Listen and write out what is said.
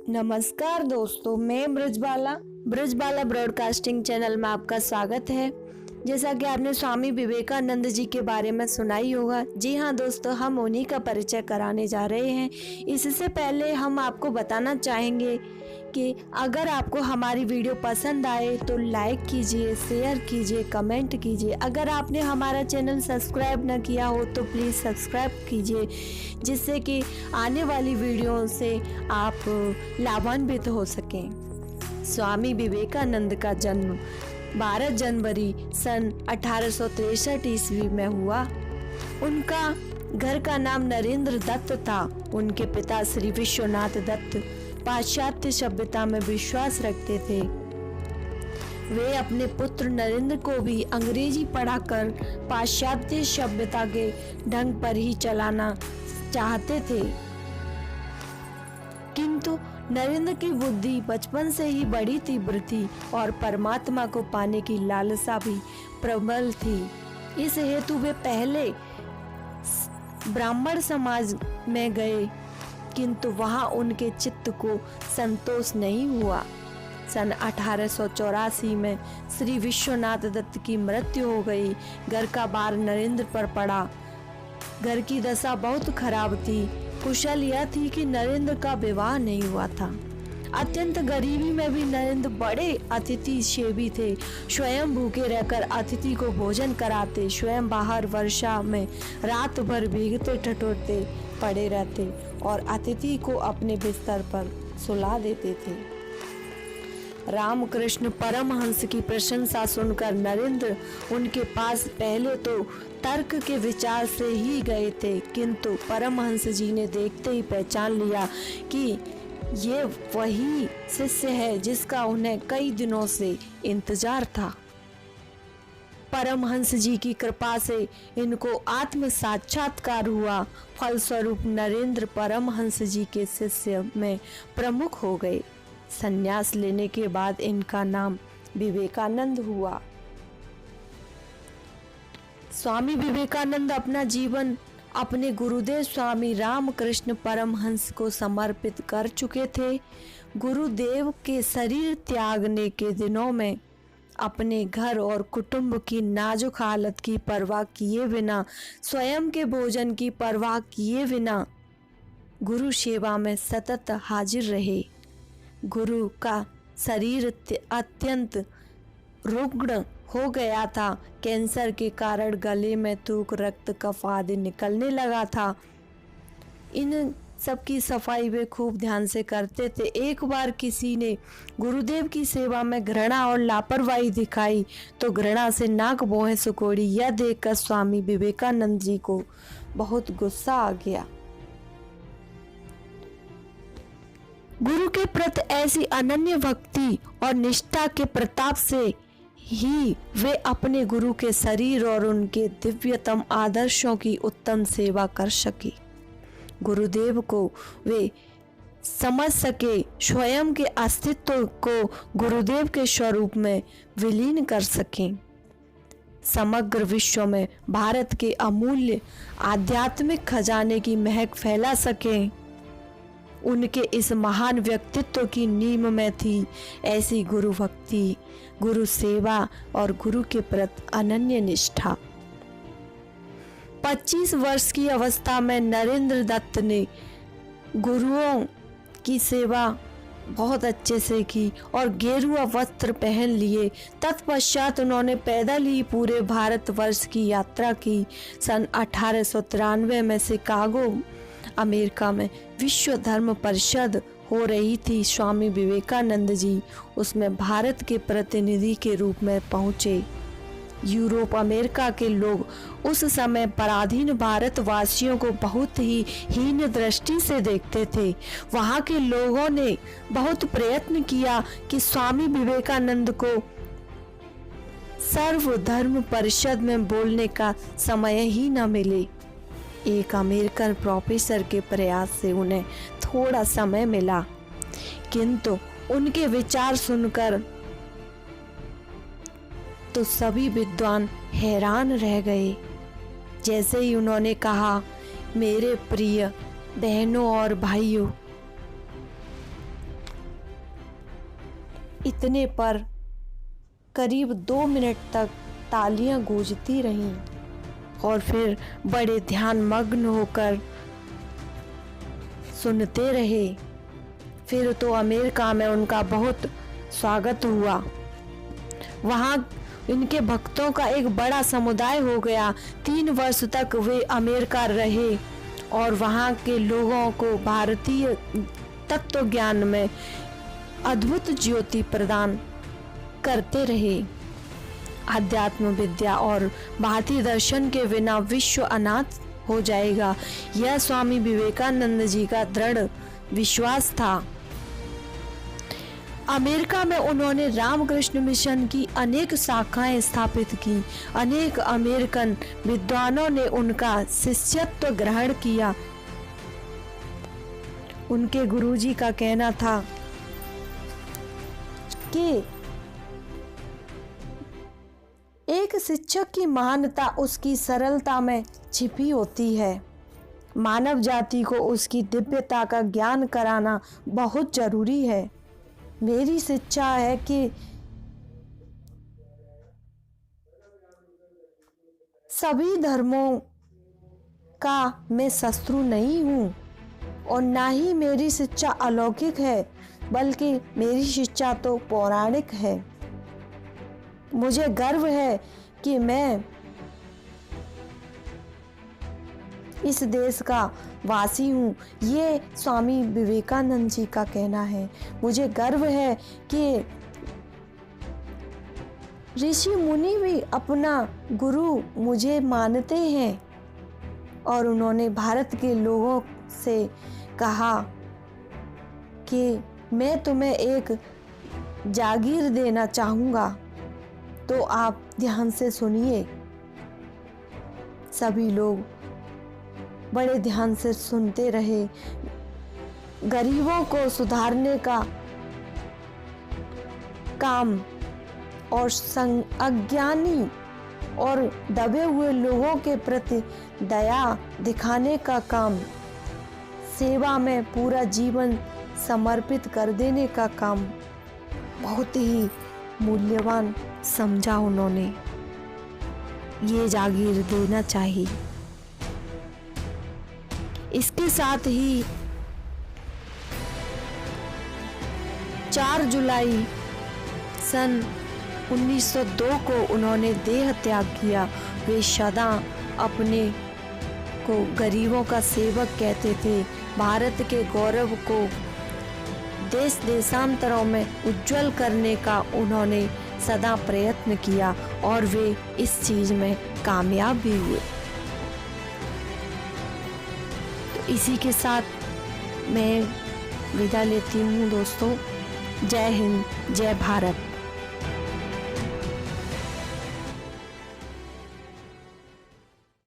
नमस्कार दोस्तों, मैं ब्रजबाला ब्रॉडकास्टिंग चैनल में आपका स्वागत है। जैसा कि आपने स्वामी विवेकानंद जी के बारे में सुना ही होगा। जी हाँ दोस्तों, हम उन्हीं का परिचय कराने जा रहे हैं। इससे पहले हम आपको बताना चाहेंगे कि अगर आपको हमारी वीडियो पसंद आए तो लाइक कीजिए, शेयर कीजिए, कमेंट कीजिए। अगर आपने हमारा चैनल सब्सक्राइब न किया हो तो प्लीज़ सब्सक्राइब कीजिए, जिससे कि आने वाली वीडियो से आप लाभान्वित हो सकें। स्वामी विवेकानंद का जन्म 12 जनवरी सन 1863 ईस्वी में हुआ। उनका घर का नाम नरेंद्र दत्त था। उनके पिता श्री विश्वनाथ दत्त पाश्चात्य सभ्यता में विश्वास रखते थे। वे अपने पुत्र नरेंद्र को भी अंग्रेजी पढ़ाकर पाश्चात्य सभ्यता के ढंग पर ही चलाना चाहते थे, किंतु नरेंद्र की बुद्धि बचपन से ही बड़ी तीव्र थी और परमात्मा को पाने की लालसा भी प्रबल थी। इस हेतु वे पहले ब्राह्मण समाज में गए, किंतु वहां उनके चित्त को संतोष नहीं हुआ। सन 1884 में श्री विश्वनाथ दत्त की मृत्यु हो गई। घर का भार नरेंद्र पर पड़ा। घर की दशा बहुत खराब थी। कुशल यह थी कि नरेंद्र का विवाह नहीं हुआ था। अत्यंत गरीबी में भी नरेंद्र बड़े अतिथि सेवी थे। स्वयं भूखे रहकर अतिथि को भोजन कराते, स्वयं बाहर वर्षा में रात भर भीगते ठिठुरते पड़े रहते और अतिथि को अपने बिस्तर पर सुला देते थे। रामकृष्ण परमहंस की प्रशंसा सुनकर नरेंद्र उनके पास पहले तो तर्क के विचार से ही गए थे, किंतु परमहंस जी ने देखते ही पहचान लिया कि ये वही शिष्य है जिसका उन्हें कई दिनों से इंतजार था। परमहंस जी की कृपा से इनको आत्म साक्षात्कार हुआ। फलस्वरूप नरेंद्र परमहंस जी के शिष्य में प्रमुख हो गए। संन्यास लेने के बाद इनका नाम विवेकानंद हुआ। स्वामी विवेकानंद अपना जीवन अपने गुरुदेव स्वामी रामकृष्ण परमहंस को समर्पित कर चुके थे। गुरुदेव के शरीर त्यागने के दिनों में अपने घर और कुटुंब की नाजुक हालत की परवाह किए बिना, स्वयं के भोजन की परवाह किए बिना गुरु सेवा में सतत हाजिर रहे। गुरु का शरीर अत्यंत रुग्ण हो गया था। कैंसर के कारण गले में थूक, रक्त, कफ आदि निकलने लगा था। इन सबकी सफाई वे खूब ध्यान से करते थे। एक बार किसी ने गुरुदेव की सेवा में घृणा और लापरवाही दिखाई तो घृणा से नाक भौहें सिकोड़ी। यह देखकर स्वामी विवेकानंद जी को बहुत गुस्सा आ गया। गुरु के प्रति ऐसी अनन्य भक्ति और निष्ठा के प्रताप से ही वे अपने गुरु के शरीर और उनके दिव्यतम आदर्शों की उत्तम सेवा कर सके। गुरुदेव को वे समझ सके, स्वयं के अस्तित्व को गुरुदेव के स्वरूप में विलीन कर सकें। समग्र विश्व में भारत के अमूल्य आध्यात्मिक खजाने की महक फैला सकें। उनके इस महान व्यक्तित्व की नींव में थी ऐसी गुरु भक्ति, गुरु सेवा और गुरु के प्रति अनन्य निष्ठा। 25 वर्ष की अवस्था में नरेंद्र दत्त ने गुरुओं की सेवा बहुत अच्छे से की और गेरुआ वस्त्र पहन लिए। तत्पश्चात उन्होंने पैदल ही पूरे भारतवर्ष की यात्रा की। सन 1893 में शिकागो अमेरिका में विश्व धर्म परिषद हो रही थी। स्वामी विवेकानंद जी उसमें भारत के प्रतिनिधि के रूप में पहुंचे। यूरोप, अमेरिका के लोग उस समय पराधीन भारतवासियों को बहुत ही हीन दृष्टि से देखते थे। वहां के लोगों ने बहुत प्रयत्न किया कि स्वामी विवेकानंद को सर्वधर्म परिषद में बोलने का समय ही न मिले। एक अमेरिकन प्रोफेसर के प्रयास से उन्हें थोड़ा समय मिला, किंतु उनके विचार सुनकर तो सभी विद्वान हैरान रह गए। जैसे ही उन्होंने कहा, मेरे प्रिय बहनों और भाइयों, इतने पर करीब 2 मिनट तक तालियां गूंजती रहीं और फिर बड़े ध्यान मग्न होकर सुनते रहे। फिर तो अमेरिका में उनका बहुत स्वागत हुआ। वहाँ इनके भक्तों का एक बड़ा समुदाय हो गया। 3 वर्ष तक वे अमेरिका रहे और वहाँ के लोगों को भारतीय तत्व ज्ञान में अद्भुत ज्योति प्रदान करते रहे। अध्यात्म विद्या और भारतीय दर्शन के बिना विश्व अनाथ हो जाएगा, यह स्वामी विवेकानंद जी का दृढ़ विश्वास था। अमेरिका में उन्होंने रामकृष्ण मिशन की अनेक शाखाएं स्थापित की। अनेक अमेरिकन विद्वानों ने उनका शिष्यत्व ग्रहण किया। उनके गुरुजी का कहना था कि एक शिक्षक की महानता उसकी सरलता में छिपी होती है। मानव जाति को उसकी दिव्यता का ज्ञान कराना बहुत जरूरी है। मेरी शिक्षा है कि सभी धर्मों का मैं शत्रु नहीं हूँ और ना ही मेरी शिक्षा अलौकिक है, बल्कि मेरी शिक्षा तो पौराणिक है। मुझे गर्व है कि मैं इस देश का वासी हूँ। ये स्वामी विवेकानंद जी का कहना है। मुझे गर्व है कि ऋषि मुनि भी अपना गुरु मुझे मानते हैं और उन्होंने भारत के लोगों से कहा कि मैं तुम्हें एक जागीर देना चाहूँगा, तो आप ध्यान से सुनिए। सभी लोग बड़े ध्यान से सुनते रहे। गरीबों को सुधारने का काम और अज्ञानी और दबे हुए लोगों के प्रति दया दिखाने का काम, सेवा में पूरा जीवन समर्पित कर देने का काम बहुत ही मूल्यवान समझा उन्होंने। ये जागीर देना चाहिए। इसके साथ ही 4 जुलाई सन 1902 को उन्होंने देह त्याग किया। वे सदा अपने को गरीबों का सेवक कहते थे। भारत के गौरव को देश देशांतरों में उज्जवल करने का उन्होंने सदा प्रयत्न किया और वे इस चीज में कामयाब भी हुए। तो इसी के साथ मैं विदा लेती हूँ दोस्तों। जय हिंद, जय भारत।